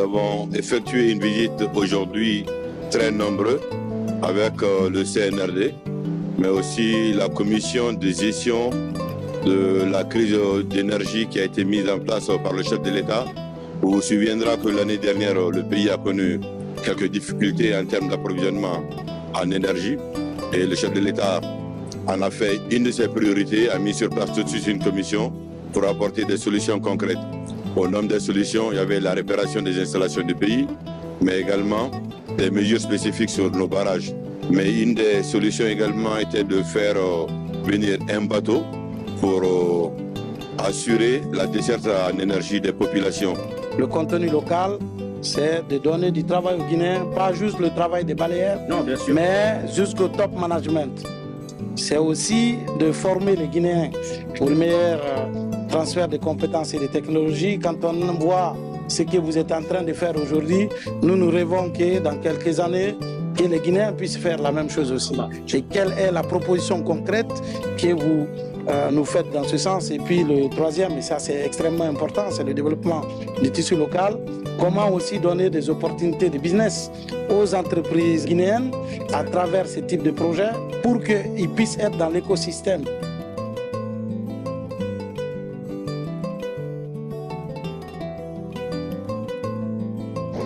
avons effectué une visite aujourd'hui très nombreuse avec le CNRD, mais aussi la commission de gestion de la crise d'énergie qui a été mise en place par le chef de l'État. Vous vous souviendrez que l'année dernière, le pays a connu quelques difficultés en termes d'approvisionnement en énergie et le chef de l'État en a fait une de ses priorités, a mis sur place tout de suite une commission pour apporter des solutions concrètes. Au nombre des solutions, il y avait la réparation des installations du pays, mais également des mesures spécifiques sur nos barrages. Mais une des solutions également était de faire venir un bateau pour assurer la desserte en énergie des populations. Le contenu local, c'est de donner du travail aux Guinéens, pas juste le travail des balayeurs, mais jusqu'au top management. C'est aussi de former les Guinéens pour le meilleur transfert de compétences et de technologies. Quand on voit ce que vous êtes en train de faire aujourd'hui, nous rêvons que dans quelques années, que les Guinéens puissent faire la même chose aussi. Et quelle est la proposition concrète que vous nous faites dans ce sens? Et puis le troisième, et ça c'est extrêmement important, c'est le développement du tissu local. Comment aussi donner des opportunités de business aux entreprises guinéennes à travers ce type de projet pour qu'ils puissent être dans l'écosystème.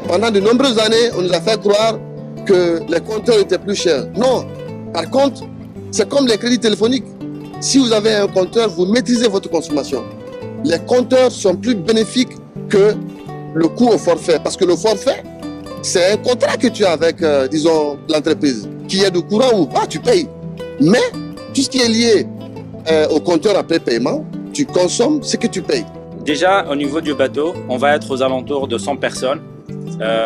Pendant de nombreuses années, on nous a fait croire que les compteurs étaient plus chers. Non, par contre, c'est comme les crédits téléphoniques. Si vous avez un compteur, vous maîtrisez votre consommation. Les compteurs sont plus bénéfiques que le coût au forfait. Parce que le forfait, c'est un contrat que tu as avec, disons, l'entreprise. Qu'il y ait de courant ou pas, tu payes. Mais tout ce qui est lié au compteur après paiement, tu consommes ce que tu payes. Déjà, au niveau du bateau, on va être aux alentours de 100 personnes.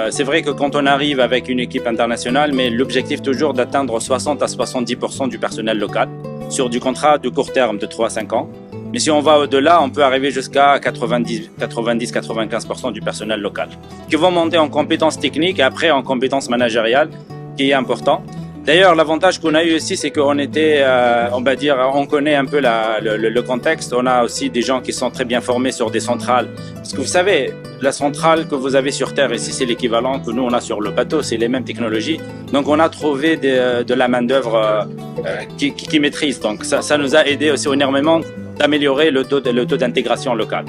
C'est vrai que quand on arrive avec une équipe internationale, mais l'objectif toujours d'atteindre 60 à 70% du personnel local sur du contrat de court terme de 3 à 5 ans. Mais si on va au-delà, on peut arriver jusqu'à 90-95% du personnel local, qui vont monter en compétences techniques et après en compétences managériales, qui est important. D'ailleurs, l'avantage qu'on a eu aussi, c'est qu'on était, on va dire, on connaît un peu le contexte. On a aussi des gens qui sont très bien formés sur des centrales. Parce que vous savez, la centrale que vous avez sur Terre ici, c'est l'équivalent que nous, on a sur le bateau. C'est les mêmes technologies. Donc, on a trouvé de la main-d'œuvre qui maîtrise. Donc, ça nous a aidé aussi énormément d'améliorer le taux d'intégration locale.